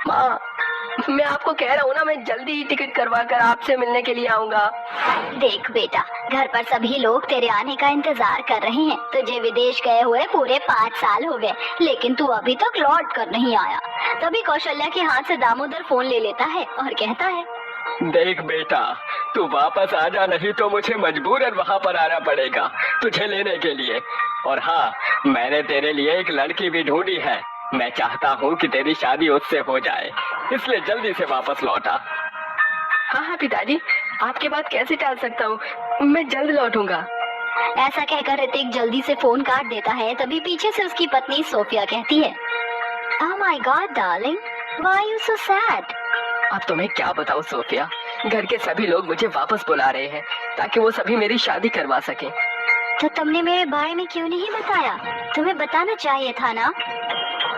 माँ, मैं आपको कह रहा हूँ ना, मैं जल्दी ही टिकट करवा कर आपसे मिलने के लिए आऊंगा। देख बेटा, घर पर सभी लोग तेरे आने का इंतजार कर रहे हैं। तुझे विदेश गए हुए पूरे 5 साल हो गए, लेकिन तू अभी तक लौट कर नहीं आया। तभी कौशल्या के हाथ से दामोदर फोन ले लेता है और कहता है, देख बेटा, तू वापस आ जा, नहीं तो मुझे मजबूरन वहाँ पर आना पड़ेगा तुझे लेने के लिए। और हाँ, मैंने तेरे लिए एक लड़की भी ढूंढी है। मैं चाहता हूँ कि तेरी शादी उससे हो जाए, इसलिए जल्दी से वापस लौटा। हाँ हाँ पिताजी, आपकी बात कैसे टाल सकता हूँ, मैं जल्द लौटूंगा। ऐसा कहकर ऋतिक जल्दी से फोन काट देता है। तभी पीछे से उसकी पत्नी सोफिया कहती है, oh my god darling, why are you so sad? अब तो मैं क्या बताऊँ सोफिया, घर के सभी लोग मुझे वापस बुला रहे हैं ताकि वो सभी मेरी शादी करवा सके। तो तुमने मेरे बारे में क्यों नहीं बताया? तुम्हें बताना चाहिए था ना।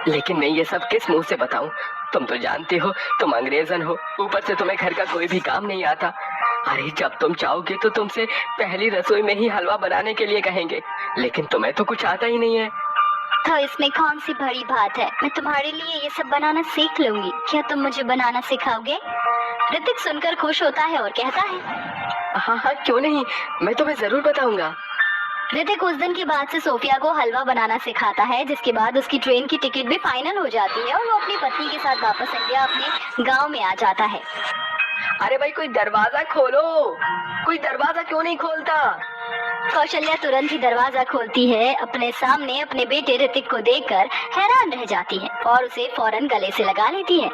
लेकिन मैं ये सब किस मुंह से बताऊं? तुम तो जानती हो, तुम अंग्रेजन हो, ऊपर से तुम्हें घर का कोई भी काम नहीं आता। अरे जब तुम चाहोगे तो तुमसे पहली रसोई में ही हलवा बनाने के लिए कहेंगे, लेकिन तुम्हें तो कुछ आता ही नहीं है। तो इसमें कौन सी बड़ी बात है, मैं तुम्हारे लिए ये सब बनाना सीख लूंगी। क्या तुम मुझे बनाना सिखाओगे? ऋतिक सुनकर खुश होता है और कहता है, हाँ हाँ क्यों नहीं, मैं तुम्हें जरूर बताऊंगा। ऋतिक उस दिन के बाद से सोफिया को हलवा बनाना सिखाता है, जिसके बाद उसकी ट्रेन की टिकट भी फाइनल हो जाती है और वो अपनी पत्नी के साथ वापस इंडिया अपने गांव में आ जाता है। अरे भाई कोई दरवाजा खोलो, कोई दरवाजा क्यों नहीं खोलता? कौशल्या तुरंत ही दरवाजा खोलती है। अपने सामने अपने बेटे ऋतिक को देखकर हैरान रह जाती है और उसे फौरन गले से लगा लेती है।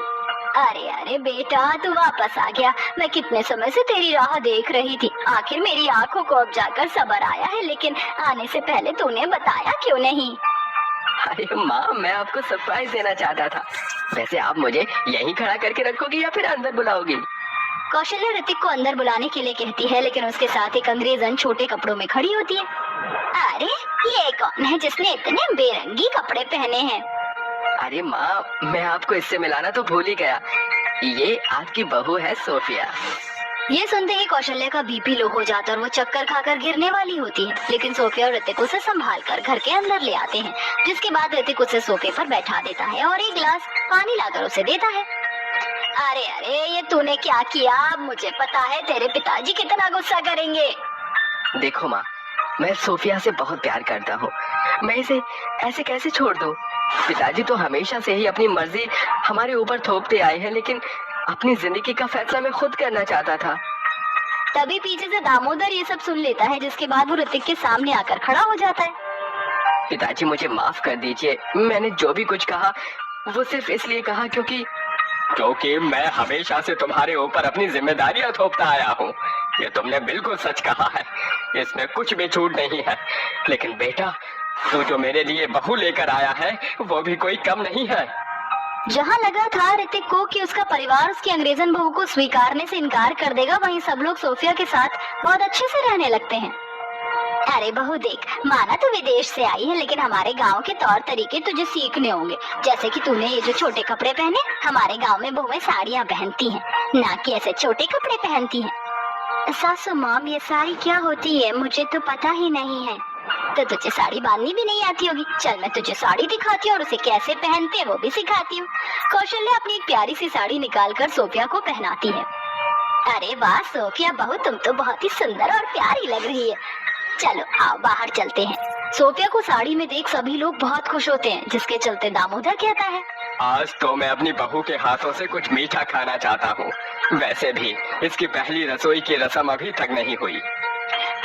अरे अरे बेटा, तू वापस आ गया। मैं कितने समय से तेरी राह देख रही थी। आखिर मेरी आंखों को अब जाकर सब्र आया है, लेकिन आने से पहले तूने बताया क्यों नहीं? अरे माँ, मैं आपको सरप्राइज देना चाहता था। वैसे आप मुझे यहीं खड़ा करके रखोगी या फिर अंदर बुलाओगी? कौशल्या ऋतिक को अंदर बुलाने के लिए कहती है, लेकिन उसके साथ एक अंग्रेजन छोटे कपड़ों में खड़ी होती है। अरे ये कौन है जिसने इतने बेरंगी कपड़े पहने हैं? अरे माँ, मैं आपको इससे मिलाना तो भूल ही गया, ये आपकी बहू है सोफिया। ये सुनते ही कौशल्या का बीपी लो हो जाता है और वो चक्कर खाकर गिरने वाली होती है, लेकिन सोफिया और ऋतिक उसे संभाल कर घर के अंदर ले आते हैं, जिसके बाद ऋतिक उसे सोफे पर बैठा देता है और एक गिलास पानी लाकर उसे देता है। अरे अरे, ये तूने क्या किया? मुझे पता है तेरे पिताजी कितना गुस्सा करेंगे। देखो माँ, मैं सोफिया से बहुत प्यार करता हूँ, मैं इसे ऐसे कैसे छोड़ दूँ? पिताजी तो हमेशा से ही अपनी मर्जी हमारे ऊपर थोपते आए हैं, लेकिन अपनी जिंदगी का फैसला मैं खुद करना चाहता था। तभी पीछे से दामोदर ये सब सुन लेता है, जिसके बाद वो ऋतिक के सामने आकर खड़ा हो जाता है। पिताजी मुझे माफ कर दीजिए, मैंने जो भी कुछ कहा वो सिर्फ इसलिए कहा क्योंकि मैं हमेशा से तुम्हारे ऊपर अपनी जिम्मेदारियां थोपता आया हूँ। ये तुमने बिल्कुल सच कहा है, इसमें कुछ भी झूठ नहीं है। लेकिन बेटा, तू जो मेरे लिए बहू लेकर आया है वो भी कोई कम नहीं है। जहाँ लगा था ऋतिक को कि उसका परिवार उसकी अंग्रेजन बहू को स्वीकारने से इनकार कर देगा, वहीं सब लोग सोफिया के साथ बहुत अच्छे से रहने लगते हैं। अरे बहू देख, माना तू विदेश से आई है, लेकिन हमारे गांव के तौर तरीके तुझे सीखने होंगे। जैसे कि तूने ये जो छोटे कपड़े पहने, हमारे गांव में बहुएं साड़ियाँ पहनती हैं, ना कि ऐसे छोटे कपड़े पहनती हैं। सासू माम, ये साड़ी क्या होती है? मुझे तो पता ही नहीं है। तो तुझे साड़ी बांधनी भी नहीं आती होगी। चल मैं तुझे साड़ी दिखाती हूँ और उसे कैसे पहनते हैं वो भी सिखाती हूँ। कौशल्या अपनी एक प्यारी सी साड़ी निकालकर सोफिया को पहनाती है। अरे वाह सोफिया बहू, तुम तो बहुत ही सुंदर और प्यारी लग रही है। चलो आओ बाहर चलते हैं। सोफिया को साड़ी में देख सभी लोग बहुत खुश होते हैं, जिसके चलते दामोदर कहता है, आज तो मैं अपनी बहू के हाथों से कुछ मीठा खाना चाहता हूँ। वैसे भी इसकी पहली रसोई की रस्म अभी तक नहीं हुई।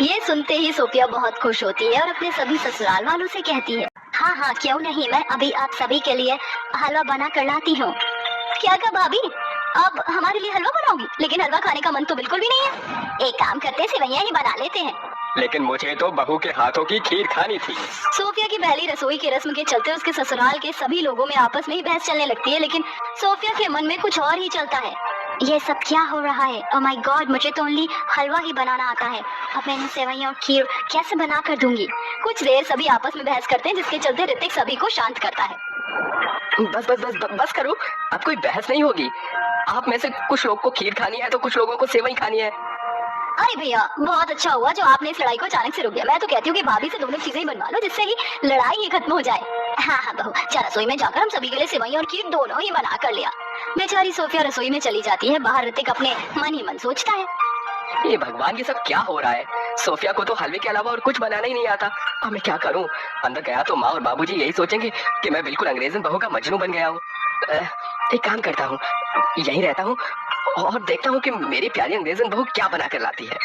ये सुनते ही सोफिया बहुत खुश होती है और अपने सभी ससुराल वालों से कहती है, हाँ हाँ क्यों नहीं, मैं अभी आप सभी के लिए हलवा बना कर लाती हूँ। क्या भाभी, अब हमारे लिए हलवा बनाओगी? लेकिन हलवा खाने का मन तो बिल्कुल भी नहीं है। एक काम करते हैं, सेवइयां ही बना लेते हैं। लेकिन मुझे तो बहू के हाथों की खीर खानी थी। सोफिया की पहली रसोई की रस्म के चलते उसके ससुराल के सभी लोगों में आपस में ही बहस चलने लगती है, लेकिन सोफिया के मन में कुछ और ही चलता है। ये सब क्या हो रहा है? ओह माय गॉड, मुझे तो ओनली हलवा ही बनाना आता है। अब मैं सेवइयां और खीर कैसे बना कर दूंगी? कुछ देर सभी आपस में बहस करते हैं, जिसके चलते ऋतिक सभी को शांत करता है। बस करो, अब कोई बहस नहीं होगी। आप में से कुछ लोग को खीर खानी है तो कुछ लोगों को सेवई खानी है। अरे भैया, बहुत अच्छा हुआ जो आपने इस लड़ाई को अचानक से रोक दिया। मैं तो कहती हूँ कि भाभी से दोनों चीजें ही बनवा लो, जिससे ही लड़ाई ही खत्म हो जाए। हाँ हाँ बहू, चल रसोई में जाकर हम सभी के लिए सेवई और खीर दोनों ही बना कर लिया। मैं बेचारी सोफिया रसोई में चली जाती है। बाहर ऋतिक अपने मन ही मन सोचता है, ये भगवान ये सब क्या हो रहा है? सोफिया को तो हलवे के अलावा और कुछ बनाना ही नहीं आता। अब मैं क्या करूं? अंदर गया तो माँ और बाबूजी यही सोचेंगे कि मैं बिल्कुल अंग्रेजन बहू का मजनू बन गया हूँ। एक काम करता हूँ, यहीं रहता हूँ और देखता हूँ कि मेरी प्यारी अंग्रेजन बहू क्या बना कर लाती है।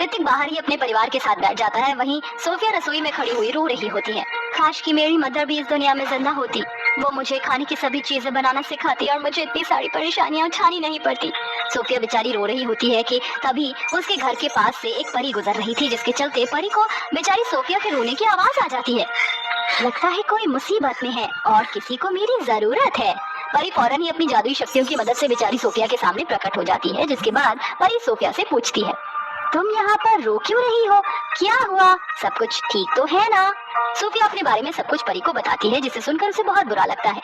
ऋतिक बाहर ही अपने परिवार के साथ बैठ जाता है। वहीं सोफिया रसोई में खड़ी हुई रो रही होती है। काश कि मेरी मदर भी इस दुनिया में जिंदा होती, वो मुझे खाने की सभी चीजें बनाना सिखाती और मुझे इतनी सारी परेशानियां उठानी नहीं पड़ती। सोफिया बेचारी रो रही होती है कि तभी उसके घर के पास से एक परी गुजर रही थी, जिसके चलते परी को बेचारी सोफिया के रोने की आवाज आ जाती है। लगता है कोई मुसीबत में है और किसी को मेरी जरूरत है। परी फौरन ही अपनी जादुई शक्तियों की मदद से बेचारी सोफिया के सामने प्रकट हो जाती है, जिसके बाद परी सोफिया से पूछती है, तुम यहाँ पर रो क्यों रही हो? क्या हुआ? सब कुछ ठीक तो है ना? सोफिया अपने बारे में सब कुछ परी को बताती है, जिसे सुनकर उसे बहुत बुरा लगता है।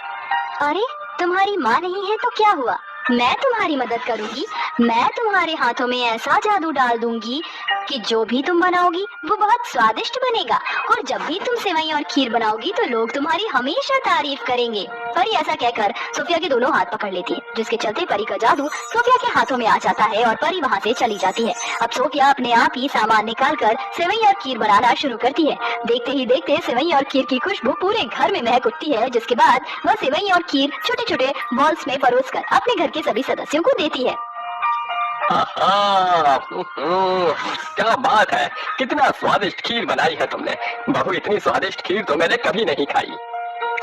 अरे तुम्हारी माँ नहीं है तो क्या हुआ? मैं तुम्हारी मदद करूंगी। मैं तुम्हारे हाथों में ऐसा जादू डाल दूंगी कि जो भी तुम बनाओगी वो बहुत स्वादिष्ट बनेगा, और जब भी तुम सेवई और खीर बनाओगी तो लोग तुम्हारी हमेशा तारीफ करेंगे। परी ऐसा कहकर सोफिया के दोनों हाथ पकड़ लेती है, जिसके चलते परी का जादू सोफिया के हाथों में आ जाता है और परी वहाँ से चली जाती है। अब सोफिया अपने आप ही सामान निकालकर सेवई और खीर बनाना शुरू करती है। देखते ही देखते सेवई और खीर की खुशबू पूरे घर में महक उठती है, जिसके बाद वह सेवई और खीर छोटे छोटे बॉल्स में परोसकर अपने घर के सभी सदस्यों को देती है। क्या बात है, कितना स्वादिष्ट खीर बनाई है तुमने। बहू, इतनी स्वादिष्ट खीर तो मैंने कभी नहीं खाई।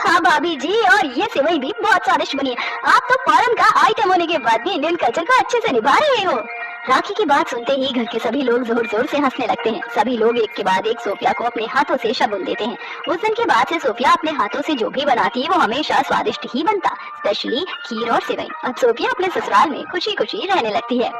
हाँ भाभी जी, और ये सेवई भी बहुत स्वादिष्ट बनी है। आप तो फॉरेन का आइटम होने के बाद भी इंडियन कल्चर को अच्छे से निभा रहे हो। राखी की बात सुनते ही घर के सभी लोग जोर जोर से हंसने लगते हैं। सभी लोग एक के बाद एक सोफिया को अपने हाथों से शगुन देते हैं। उस दिन के बाद से सोफिया अपने हाथों से जो भी बनाती है वो हमेशा स्वादिष्ट ही बनता, स्पेशली खीर और सेवई। अब सोफिया अपने ससुराल में खुशी खुशी रहने लगती है।